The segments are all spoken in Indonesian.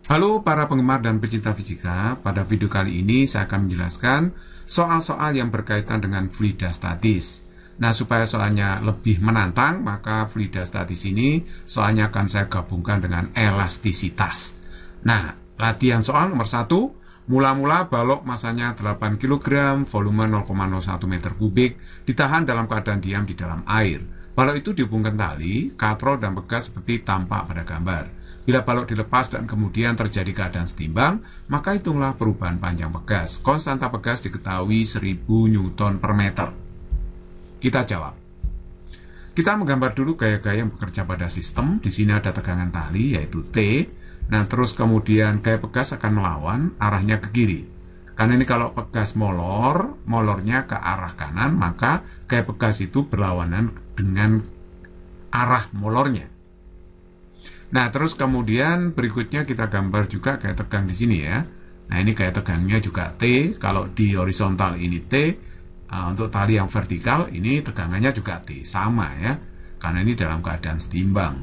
Halo para penggemar dan pecinta fisika, pada video kali ini saya akan menjelaskan soal-soal yang berkaitan dengan fluida statis. Nah, supaya soalnya lebih menantang, maka fluida statis ini soalnya akan saya gabungkan dengan elastisitas. Nah, latihan soal nomor 1, mula-mula balok masanya 8 kg, volume 0,01 meter kubik, ditahan dalam keadaan diam di dalam air. Balok itu dihubungkan tali, katrol dan pegas seperti tampak pada gambar. Bila balok dilepas dan kemudian terjadi keadaan setimbang, maka hitunglah perubahan panjang pegas. Konstanta pegas diketahui 1000 Newton per meter. Kita jawab. Kita menggambar dulu gaya-gaya yang bekerja pada sistem. Di sini ada tegangan tali, yaitu T. Nah, terus kemudian gaya pegas akan melawan arahnya ke kiri. Karena ini kalau pegas molornya ke arah kanan, maka gaya pegas itu berlawanan dengan arah molornya. Nah, terus kemudian berikutnya kita gambar juga gaya tegang di sini ya. Nah, ini gaya tegangnya juga T. Kalau di horizontal ini T, untuk tali yang vertikal ini tegangannya juga T, sama ya. Karena ini dalam keadaan setimbang.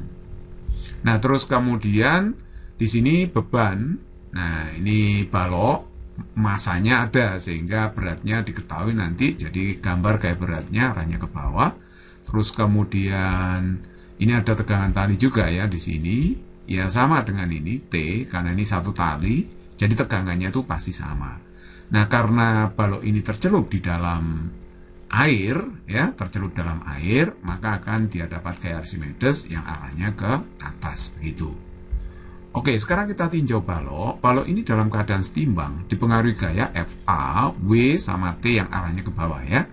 Nah, terus kemudian di sini beban. Nah, ini balok masanya ada sehingga beratnya diketahui nanti. Jadi gambar gaya beratnya arahnya ke bawah. Terus kemudian ini ada tegangan tali juga ya di sini. Ya sama dengan ini T, karena ini satu tali, jadi tegangannya itu pasti sama. Nah, karena balok ini tercelup di dalam air, ya, tercelup dalam air, maka akan dia dapat gaya Archimedes yang arahnya ke atas begitu. Oke, sekarang kita tinjau balok. Balok ini dalam keadaan setimbang, dipengaruhi gaya FA, W sama T yang arahnya ke bawah ya.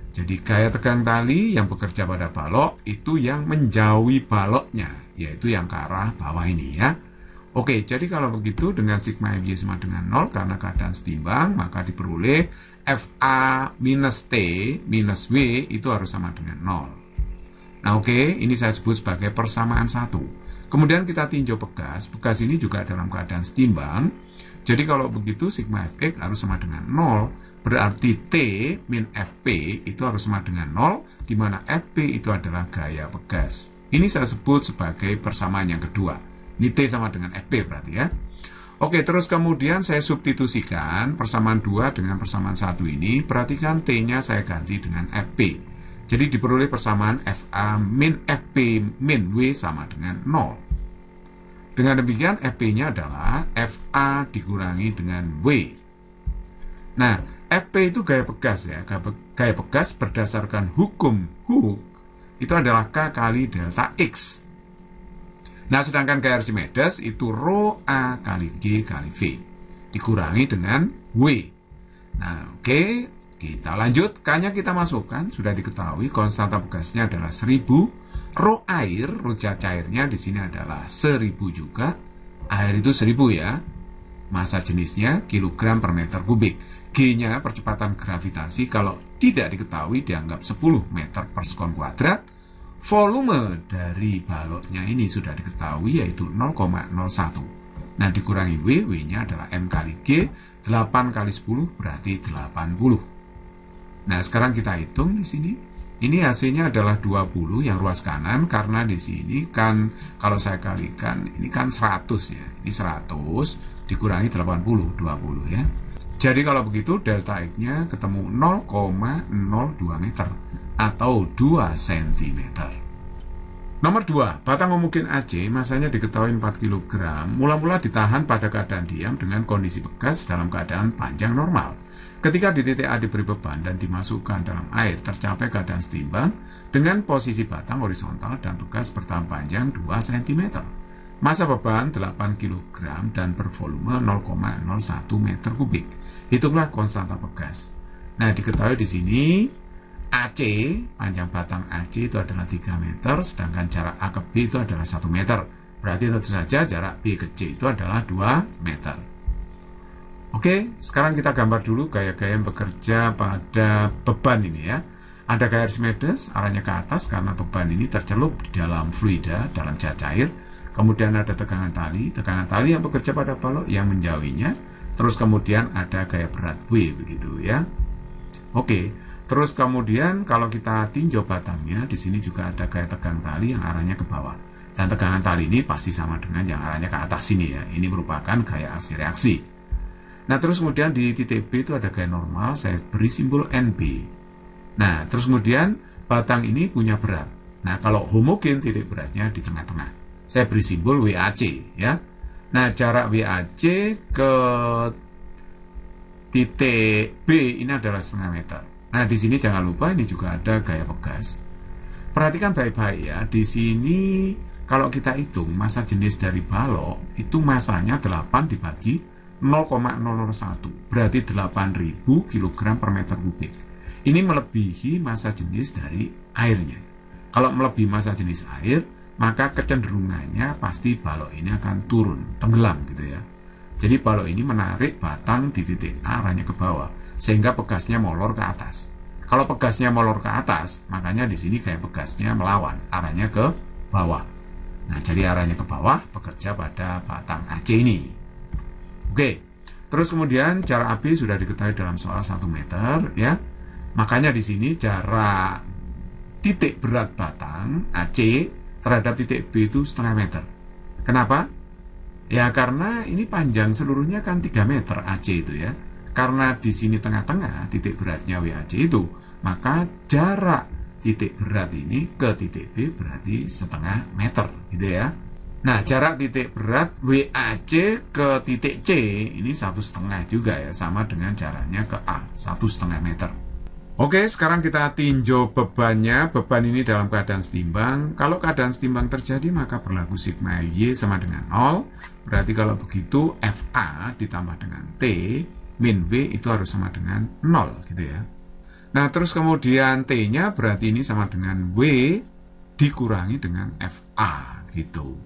Jadi gaya tegang tali yang bekerja pada balok itu yang menjauhi baloknya, yaitu yang ke arah bawah ini ya. Oke, jadi kalau begitu dengan sigma FY sama dengan 0 karena keadaan setimbang, maka diperoleh FA minus T minus W itu harus sama dengan 0. Nah oke, ini saya sebut sebagai persamaan 1. Kemudian kita tinjau pegas. Pegas ini juga dalam keadaan setimbang. Jadi kalau begitu sigma Fx harus sama dengan 0. Berarti T min Fp itu harus sama dengan 0, di mana Fp itu adalah gaya pegas. Ini saya sebut sebagai persamaan yang kedua. Ini T sama dengan Fp berarti ya. Oke, terus kemudian saya substitusikan persamaan 2 dengan persamaan 1 ini. Perhatikan T-nya saya ganti dengan Fp. Jadi diperoleh persamaan Fa min Fp min W sama dengan 0. Dengan demikian Fp-nya adalah Fa dikurangi dengan W. Nah, Fp itu gaya pegas ya. Gaya pegas berdasarkan hukum Hooke itu adalah K kali delta X. Nah, sedangkan gaya Archimedes itu rho A kali G kali V dikurangi dengan W. Nah, oke, kita lanjut. K-nya kita masukkan, sudah diketahui konstanta pegasnya adalah 1000. Rho air, rho cairnya di sini adalah 1000 juga. Air itu 1000 ya. Massa jenisnya kilogram per meter kubik. G-nya percepatan gravitasi kalau tidak diketahui dianggap 10 meter per sekon kuadrat. Volume dari baloknya ini sudah diketahui yaitu 0,01. Nah, dikurangi W, W-nya adalah M kali G, 8 kali 10 berarti 80. Nah, sekarang kita hitung di sini. Ini hasilnya adalah 20 yang ruas kanan, karena di sini kan kalau saya kalikan ini kan 100 ya. Ini 100 dikurangi 80, 20 ya. Jadi kalau begitu delta X-nya ketemu 0,02 meter atau 2 cm. Nomor 2, batang mungkin AC masanya diketahui 4 kg, mula-mula ditahan pada keadaan diam dengan kondisi pegas dalam keadaan panjang normal. Ketika di titik A diberi beban dan dimasukkan dalam air, tercapai keadaan setimbang dengan posisi batang horizontal dan pegas bertambah panjang 2 cm. Massa beban 8 kg dan bervolume 0,01 meter kubik. Hitunglah konstanta pegas. Nah, diketahui di sini AC, panjang batang AC itu adalah 3 meter, sedangkan jarak A ke B itu adalah 1 meter. Berarti tentu saja jarak B ke C itu adalah 2 meter. Oke, sekarang kita gambar dulu gaya-gaya yang bekerja pada beban ini ya. Ada gaya Archimedes, arahnya ke atas karena beban ini tercelup di dalam fluida, dalam cair. Kemudian ada tegangan tali yang bekerja pada balok yang menjauhinya. Terus kemudian ada gaya berat W begitu ya. Oke, terus kemudian kalau kita tinjau batangnya, di sini juga ada gaya tegang tali yang arahnya ke bawah. Dan tegangan tali ini pasti sama dengan yang arahnya ke atas ini ya. Ini merupakan gaya aksi reaksi. Nah, terus kemudian di titik B itu ada gaya normal, saya beri simbol NB. Nah, terus kemudian batang ini punya berat. Nah, kalau homogen titik beratnya di tengah-tengah. Saya beri simbol WAC ya. Nah, jarak WAC ke titik B ini adalah setengah meter. Nah, di sini jangan lupa ini juga ada gaya pegas. Perhatikan baik-baik ya. Di sini kalau kita hitung massa jenis dari balok itu massanya 8 dibagi 0,001, berarti 8.000 kg per meter kubik. Ini melebihi massa jenis dari airnya. Kalau melebihi massa jenis air, maka kecenderungannya pasti balok ini akan turun, tenggelam gitu ya. Jadi balok ini menarik batang di titik A arahnya ke bawah, sehingga pegasnya molor ke atas. Kalau pegasnya molor ke atas, makanya di sini kayak pegasnya melawan, arahnya ke bawah. Nah, jadi arahnya ke bawah bekerja pada batang AC ini. Oke, terus kemudian jarak AB sudah diketahui dalam soal 1 meter ya. Makanya di sini jarak titik berat batang AC terhadap titik B itu setengah meter. Kenapa? Ya karena ini panjang seluruhnya kan 3 meter AC itu ya. Karena di sini tengah-tengah titik beratnya WAC itu, maka jarak titik berat ini ke titik B berarti setengah meter gitu ya. Nah, jarak titik berat WAC ke titik C ini 1,5 juga ya, sama dengan jaraknya ke A, 1,5 meter. Oke, sekarang kita tinjau bebannya. Beban ini dalam keadaan setimbang. Kalau keadaan setimbang terjadi, maka berlaku sigma Y sama dengan 0. Berarti kalau begitu FA ditambah dengan T min W itu harus sama dengan 0 gitu ya. Nah, terus kemudian T-nya berarti ini sama dengan W dikurangi dengan FA gitu.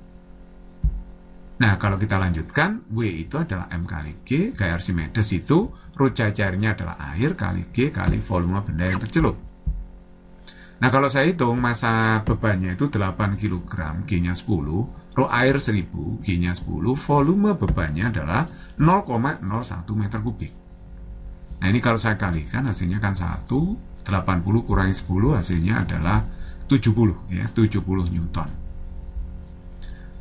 Nah, kalau kita lanjutkan, W itu adalah M kali G, gaya Archimedes itu roja cairnya adalah air kali G kali volume benda yang tercelup. Nah, kalau saya hitung massa bebannya itu 8 kg, G-nya 10, rho air 1000, G-nya 10, volume bebannya adalah 0,01 meter kubik. Nah, ini kalau saya kalikan hasilnya kan 1, 80 kurangi 10 hasilnya adalah 70 ya, 70 Newton.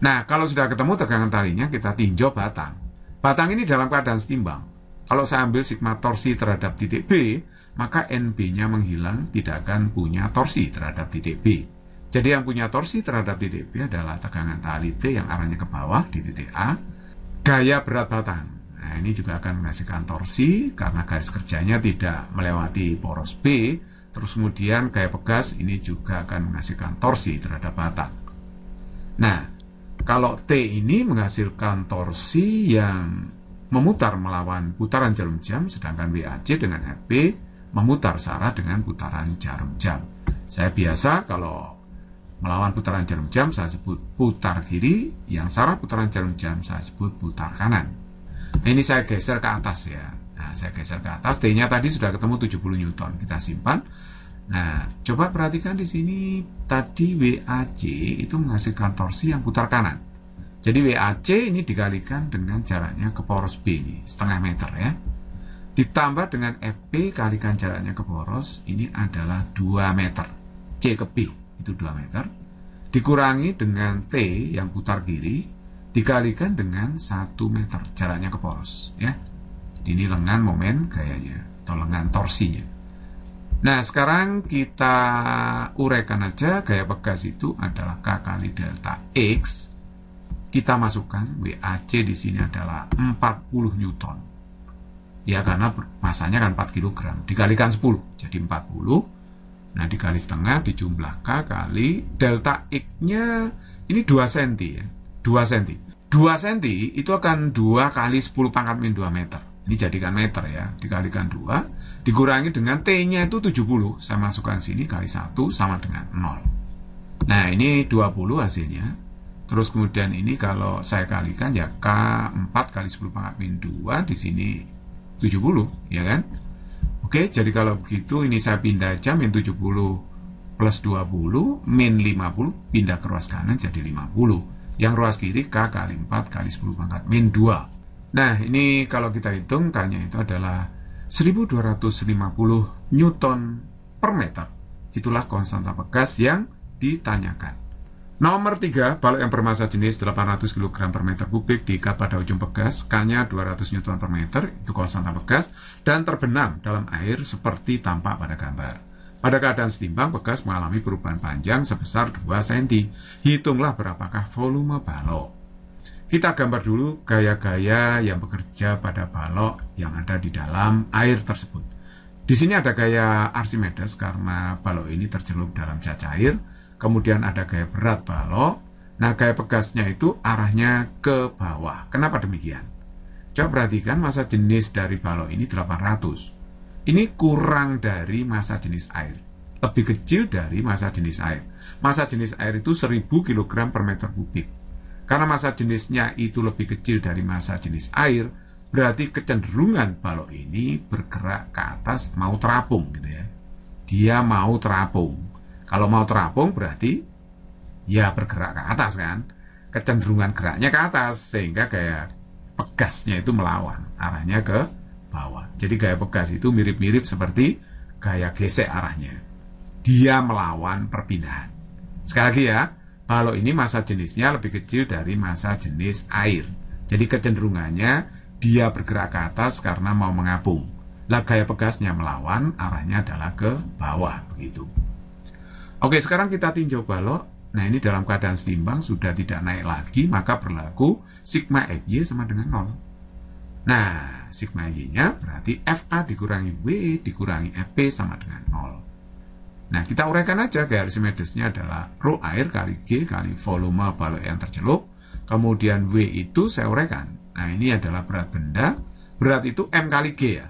Nah, kalau sudah ketemu tegangan talinya, kita tinjau batang. Batang ini dalam keadaan setimbang. Kalau saya ambil sigma torsi terhadap titik B, maka NB-nya menghilang, tidak akan punya torsi terhadap titik B. Jadi yang punya torsi terhadap titik B adalah tegangan tali T yang arahnya ke bawah di titik A, gaya berat batang. Nah, ini juga akan menghasilkan torsi karena garis kerjanya tidak melewati poros B. Terus kemudian gaya pegas ini juga akan menghasilkan torsi terhadap batang. Nah, kalau T ini menghasilkan torsi yang memutar melawan putaran jarum jam, sedangkan WAC dengan FB memutar searah dengan putaran jarum jam. Saya biasa kalau melawan putaran jarum jam saya sebut putar kiri, yang searah putaran jarum jam saya sebut putar kanan. Nah, ini saya geser ke atas ya. Nah, saya geser ke atas, T-nya tadi sudah ketemu 70 Newton. Kita simpan. Nah, coba perhatikan di sini tadi WAC itu menghasilkan torsi yang putar kanan. Jadi WAC ini dikalikan dengan jaraknya ke poros B ini, setengah meter ya. Ditambah dengan FB kalikan jaraknya ke poros, ini adalah 2 meter. C ke B itu 2 meter. Dikurangi dengan T yang putar kiri, dikalikan dengan 1 meter jaraknya ke poros ya. Jadi ini lengan momen gayanya atau lengan torsinya. Nah, sekarang kita uraikan aja gaya pegas itu adalah K kali delta X. Kita masukkan WAC di sini adalah 40 Newton. Ya, karena masanya kan 4 kg. Dikalikan 10 jadi 40. Nah, dikali setengah dijumlah K kali delta X-nya ini 2 cm ya. 2 cm. 2 cm itu akan 2 kali 10 pangkat min 2 meter. Ini jadikan meter ya. Dikalikan 2. Dikurangi dengan T-nya itu 70. Saya masukkan sini kali 1 sama dengan 0. Nah, ini 20 hasilnya. Terus kemudian ini kalau saya kalikan ya K4 kali 10 pangkat min 2. Di sini 70. Ya kan? Oke, jadi kalau begitu ini saya pindah aja min 70 plus 20 min 50. Pindah ke ruas kanan jadi 50. Yang ruas kiri K kali 4 kali 10 pangkat min 2. Nah, ini kalau kita hitung K-nya itu adalah 1250 Newton per meter. Itulah konstanta pegas yang ditanyakan. Nomor 3, balok yang bermassa jenis 800 kg per meter kubik diikat pada ujung pegas, K-nya 200 Newton per meter, itu konstanta pegas, dan terbenam dalam air seperti tampak pada gambar. Pada keadaan setimbang, pegas mengalami perubahan panjang sebesar 2 cm. Hitunglah berapakah volume balok. Kita gambar dulu gaya-gaya yang bekerja pada balok yang ada di dalam air tersebut. Di sini ada gaya Archimedes karena balok ini tercelup dalam cacair. Kemudian ada gaya berat balok. Nah, gaya pegasnya itu arahnya ke bawah. Kenapa demikian? Coba perhatikan massa jenis dari balok ini 800. Ini kurang dari massa jenis air. Lebih kecil dari massa jenis air. Massa jenis air itu 1000 kg per meter kubik. Karena massa jenisnya itu lebih kecil dari massa jenis air, berarti kecenderungan balok ini bergerak ke atas mau terapung gitu ya. Dia mau terapung. Kalau mau terapung berarti ya bergerak ke atas kan. Kecenderungan geraknya ke atas sehingga gaya pegasnya itu melawan, arahnya ke bawah. Jadi gaya pegas itu mirip-mirip seperti gaya gesek arahnya. Dia melawan perpindahan. Sekali lagi ya, balok ini massa jenisnya lebih kecil dari massa jenis air. Jadi kecenderungannya dia bergerak ke atas karena mau mengapung. Lah gaya pegasnya melawan, arahnya adalah ke bawah begitu. Oke, sekarang kita tinjau balok. Nah, ini dalam keadaan setimbang sudah tidak naik lagi, maka berlaku sigma FY sama dengan 0. Nah, sigma Y-nya berarti FA dikurangi W dikurangi FP sama dengan 0. Nah, kita uraikan aja gaya Archimedes-nya adalah rho air kali G kali volume balok yang tercelup. Kemudian W itu saya uraikan. Nah, ini adalah berat benda. Berat itu M kali G ya.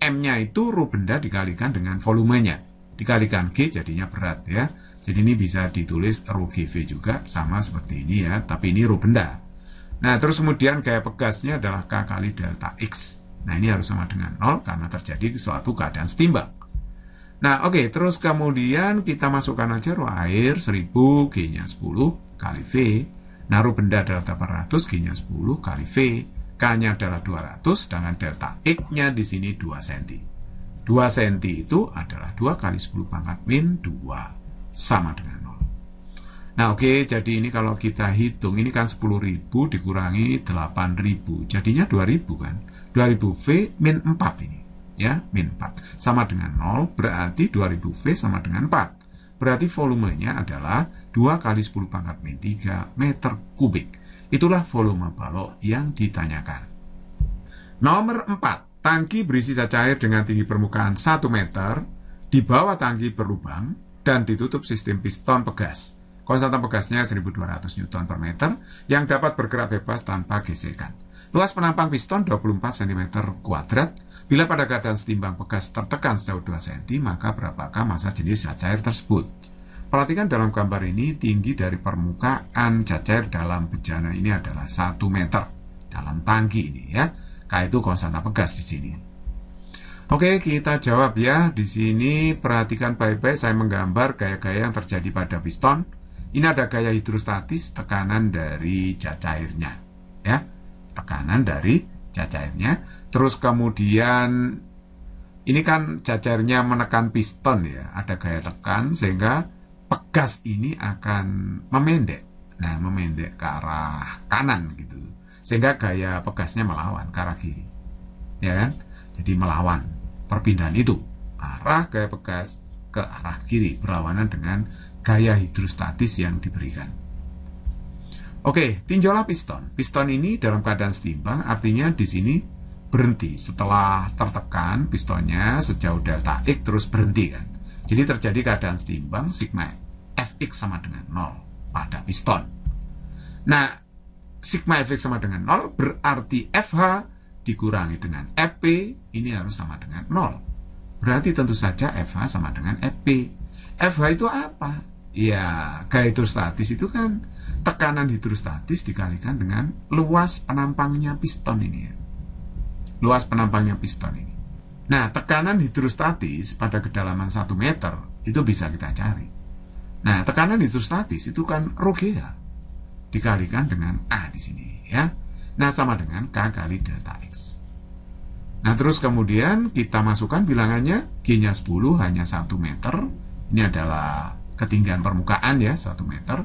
M-nya itu rho benda dikalikan dengan volumenya. Dikalikan G jadinya berat ya. Jadi ini bisa ditulis rho GV juga sama seperti ini ya, tapi ini rho benda. Nah, terus kemudian gaya pegasnya adalah K kali delta X. Nah, ini harus sama dengan 0 karena terjadi suatu keadaan setimbang. Nah, oke, terus kemudian kita masukkan aja rho air 1000, G-nya 10 kali V. Nah, rho benda adalah 800, G-nya 10 kali V. K-nya adalah 200, sedangkan delta X-nya di sini 2 cm. 2 cm itu adalah 2 kali 10 pangkat min 2 sama dengan 0. Nah, oke, jadi ini kalau kita hitung, ini kan 10.000 dikurangi 8.000, jadinya 2.000 kan. 2.000 V min 4 ini, ya, min 4. Sama dengan 0, berarti 2.000 V sama dengan 4. Berarti volumenya adalah 2 kali 10 pangkat min 3 meter kubik. Itulah volume balok yang ditanyakan. Nomor 4. Tangki berisi zat cair dengan tinggi permukaan 1 meter, di bawah tangki berlubang, dan ditutup sistem piston pegas. Konstanta pegasnya 1200 Newton per meter, yang dapat bergerak bebas tanpa gesekan. Luas penampang piston 24 cm kuadrat. Bila pada keadaan setimbang pegas tertekan sejauh 2 cm, maka berapakah massa jenis zat cair tersebut? Perhatikan dalam gambar ini, tinggi dari permukaan zat cair dalam bejana ini adalah 1 meter. Dalam tangki ini ya. K itu konstanta pegas di sini. Oke, kita jawab ya. Di sini perhatikan baik-baik, saya menggambar gaya-gaya yang terjadi pada piston. Ini ada gaya hidrostatis, tekanan dari zat cairnya, ya, tekanan dari zat cairnya. Terus kemudian ini kan zat cairnya menekan piston ya, ada gaya tekan sehingga pegas ini akan memendek. Nah, memendek ke arah kanan gitu. Sehingga gaya pegasnya melawan ke arah kiri, ya kan? Jadi melawan perpindahan itu, arah gaya pegas ke arah kiri berlawanan dengan gaya hidrostatis yang diberikan. Oke, tinjaulah piston. Piston ini dalam keadaan setimbang, artinya di sini berhenti setelah tertekan pistonnya sejauh delta X terus berhenti kan. Jadi terjadi keadaan setimbang, sigma Fx sama dengan 0 pada piston. Nah, sigma Fx sama dengan 0 berarti Fh dikurangi dengan Fp ini harus sama dengan 0. Berarti tentu saja Fh sama dengan Fp. Fh itu apa? Ya, gaya hidrostatis itu kan tekanan hidrostatis dikalikan dengan luas penampangnya piston ini ya. Luas penampangnya piston ini. Nah, tekanan hidrostatis pada kedalaman 1 meter itu bisa kita cari. Nah, tekanan hidrostatis itu kan rho G dikalikan dengan A di sini ya. Nah, sama dengan K kali delta X. Nah, terus kemudian kita masukkan bilangannya, G-nya 10 hanya 1 meter. Ini adalah ketinggian permukaan ya, 1 meter.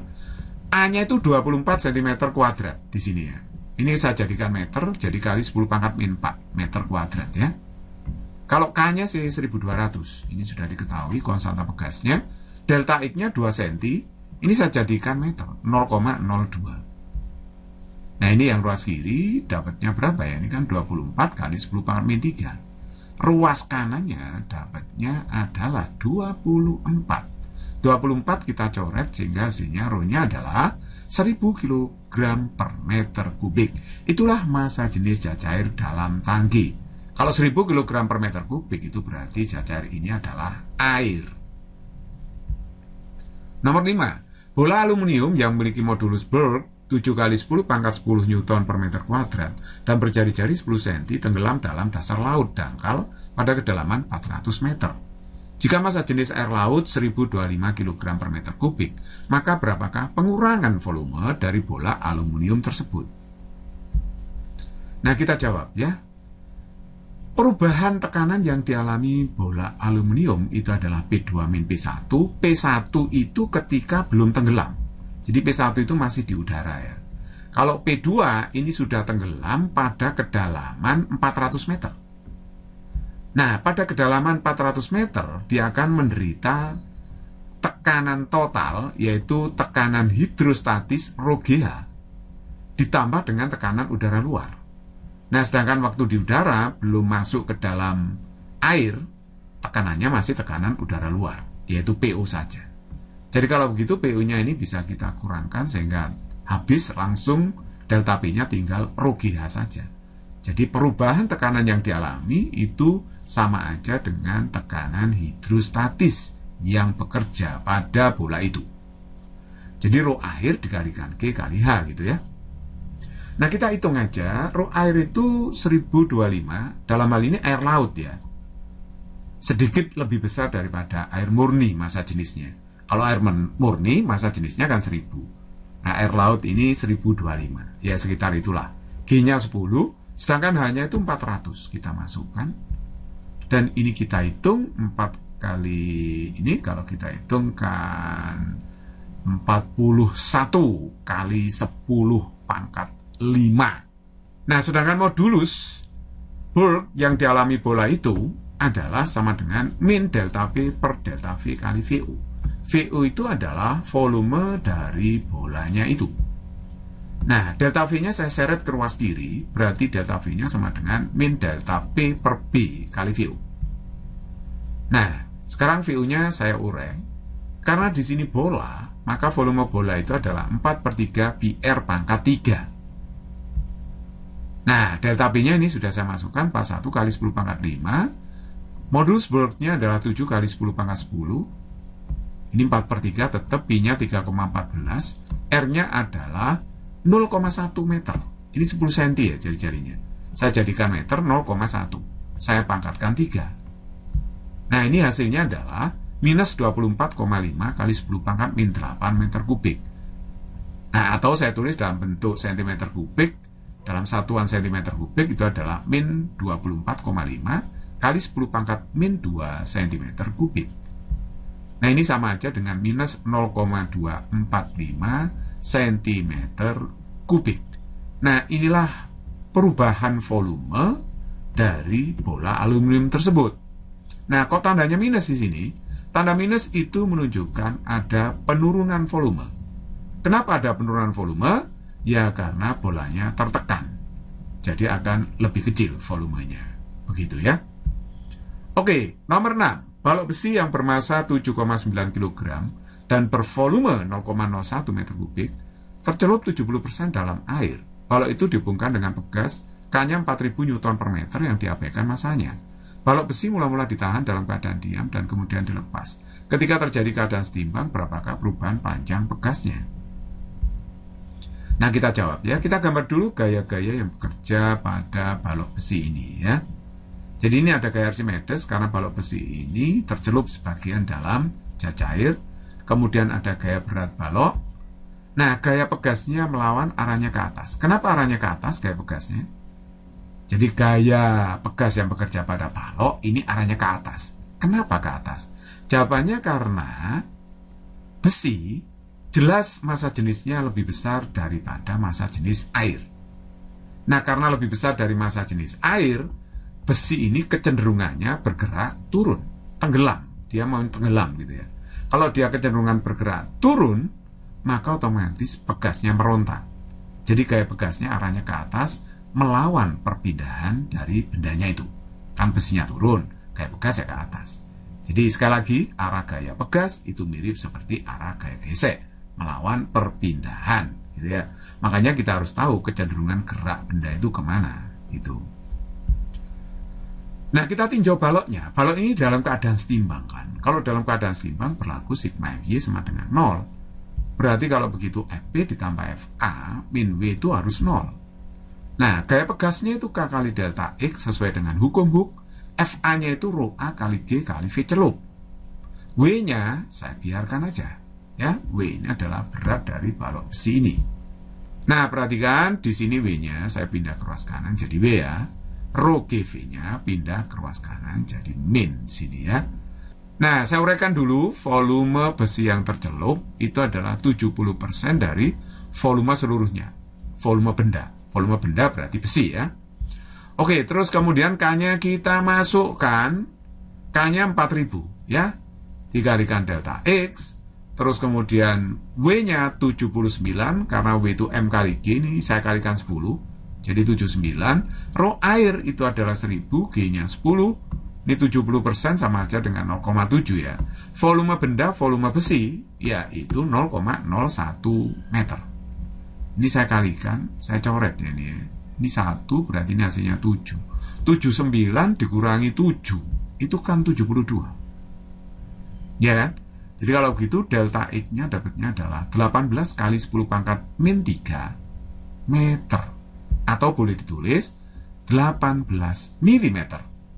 A-nya itu 24 cm kuadrat di sini ya. Ini saya jadikan meter, jadi kali 10 pangkat min 4 meter kuadrat ya. Kalau K-nya sih 1200, ini sudah diketahui konstanta pegasnya. Delta X-nya 2 cm, ini saya jadikan meter, 0,02. Nah ini yang ruas kiri, dapatnya berapa ya? Ini kan 24 kali 10 pangkat min 3. Ruas kanannya dapatnya adalah 24. 24 kita coret sehingga hasilnya rho-nya adalah 1000 kg per meter kubik. Itulah massa jenis zat cair dalam tangki. Kalau 1000 kg per meter kubik itu berarti zat cair ini adalah air. Nomor 5. Bola aluminium yang memiliki modulus Burke 7 kali 10 pangkat 10 Newton per meter kuadrat dan berjari-jari 10 cm tenggelam dalam dasar laut dangkal pada kedalaman 400 meter. Jika massa jenis air laut 1025 kg per meter kubik, maka berapakah pengurangan volume dari bola aluminium tersebut? Nah, kita jawab ya. Perubahan tekanan yang dialami bola aluminium itu adalah P2-P1. P1 itu ketika belum tenggelam. Jadi P1 itu masih di udara ya. Kalau P2 ini sudah tenggelam pada kedalaman 400 meter. Nah, pada kedalaman 400 meter, dia akan menderita tekanan total, yaitu tekanan hidrostatis ρGH, ditambah dengan tekanan udara luar. Nah, sedangkan waktu di udara belum masuk ke dalam air, tekanannya masih tekanan udara luar, yaitu PO saja. Jadi kalau begitu, PO-nya ini bisa kita kurangkan sehingga habis langsung delta P-nya tinggal ρGH saja. Jadi perubahan tekanan yang dialami itu sama aja dengan tekanan hidrostatis yang bekerja pada bola itu. Jadi rho air dikalikan G kali H gitu ya. Nah kita hitung aja, rho air itu 1025, dalam hal ini air laut ya. Sedikit lebih besar daripada air murni massa jenisnya. Kalau air murni massa jenisnya kan 1000. Nah air laut ini 1025, ya sekitar itulah. G-nya 10, sedangkan H-nya itu 400 kita masukkan. Dan ini kita hitung 4 kali ini, kalau kita hitungkan 41 kali 10 pangkat 5. Nah, sedangkan modulus Burke yang dialami bola itu adalah sama dengan min delta P per delta V kali VO. VO itu adalah volume dari bolanya itu. Nah, delta V-nya saya seret ke ruas kiri, berarti delta V-nya sama dengan min delta P per B kali VO. Nah, sekarang VO-nya saya urai. Karena di sini bola, maka volume bola itu adalah 4/3 PR pangkat 3. Nah, delta P-nya ini sudah saya masukkan pas 1 kali 10 pangkat 5. Modulus Burke-nya adalah 7 kali 10 pangkat 10. Ini 4/3, tetap P-nya 3,14. R-nya adalah 0,1 meter. Ini 10 cm ya jari-jarinya. Saya jadikan meter 0,1. Saya pangkatkan 3. Nah ini hasilnya adalah minus 24,5 kali 10 pangkat min 8 meter kubik. Nah atau saya tulis dalam bentuk cm kubik, dalam satuan cm kubik itu adalah min 24,5 kali 10 pangkat min 2 cm kubik. Nah ini sama aja dengan minus 0,245 cm kubik. Nah inilah perubahan volume dari bola aluminium tersebut. Nah kok tandanya minus di sini? Tanda minus itu menunjukkan ada penurunan volume. Kenapa ada penurunan volume? Ya karena bolanya tertekan. Jadi akan lebih kecil volumenya. Begitu ya. Oke, nomor 6. Balok besi yang bermassa 7,9 kg dan bervolume 0,01 meter kubik tercelup 70% dalam air. Balok itu dihubungkan dengan pegas, K-nya 4000 Newton per meter yang diabaikan massanya. Balok besi mula-mula ditahan dalam keadaan diam dan kemudian dilepas. Ketika terjadi keadaan setimbang, berapakah perubahan panjang pegasnya? Nah, kita jawab ya. Kita gambar dulu gaya-gaya yang bekerja pada balok besi ini ya. Jadi ini ada gaya Archimedes karena balok besi ini tercelup sebagian dalam zat cair. Kemudian ada gaya berat balok. Nah, gaya pegasnya melawan arahnya ke atas. Kenapa arahnya ke atas gaya pegasnya? Jadi gaya pegas yang bekerja pada balok ini arahnya ke atas. Kenapa ke atas? Jawabannya karena besi jelas massa jenisnya lebih besar daripada massa jenis air. Nah, karena lebih besar dari massa jenis air, besi ini kecenderungannya bergerak turun, tenggelam. Dia mau tenggelam gitu ya. Kalau dia kecenderungan bergerak turun, maka otomatis pegasnya merontak. Jadi gaya pegasnya arahnya ke atas, melawan perpindahan dari bendanya itu. Kan besinya turun, gaya pegas ya ke atas. Jadi sekali lagi, arah gaya pegas itu mirip seperti arah gaya gesek, melawan perpindahan, gitu ya. Makanya kita harus tahu kecenderungan gerak benda itu kemana, gitu. Nah, kita tinjau baloknya. Balok ini dalam keadaan setimbang kan. Kalau dalam keadaan setimbang berlaku sigma FY sama dengan 0. Berarti kalau begitu FP ditambah FA min W itu harus 0. Nah, gaya pegasnya itu K kali delta X sesuai dengan hukum Hooke. FA-nya itu rho A kali G kali V celup. W-nya saya biarkan aja. Ya, W ini adalah berat dari balok besi ini. Nah, perhatikan di sini W-nya saya pindah ke ruas kanan jadi W ya. Rho GV-nya pindah ke ruas kanan jadi min sini ya. Nah, saya uraikan dulu volume besi yang tercelup itu adalah 70% dari volume seluruhnya. Volume benda. Volume benda berarti besi ya. Oke, terus kemudian K-nya kita masukkan, K-nya 4000 ya, dikalikan delta X, terus kemudian W-nya 79, karena W itu M kali G, ini saya kalikan 10, jadi 79, rho air itu adalah 1000, G-nya 10, ini 70% sama aja dengan 0,7 ya. Volume benda, volume besi, yaitu 0,01 meter. Ini saya kalikan, saya coret ya ini ya. Ini 1 berarti ini hasilnya 7. 79 dikurangi 7 itu kan 72. Ya kan? Jadi kalau begitu delta X-nya dapatnya adalah 18 kali 10 pangkat min 3 meter. Atau boleh ditulis 18 mm.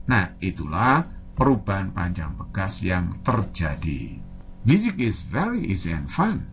Nah, itulah perubahan panjang bekas yang terjadi. Physics is very easy and fun.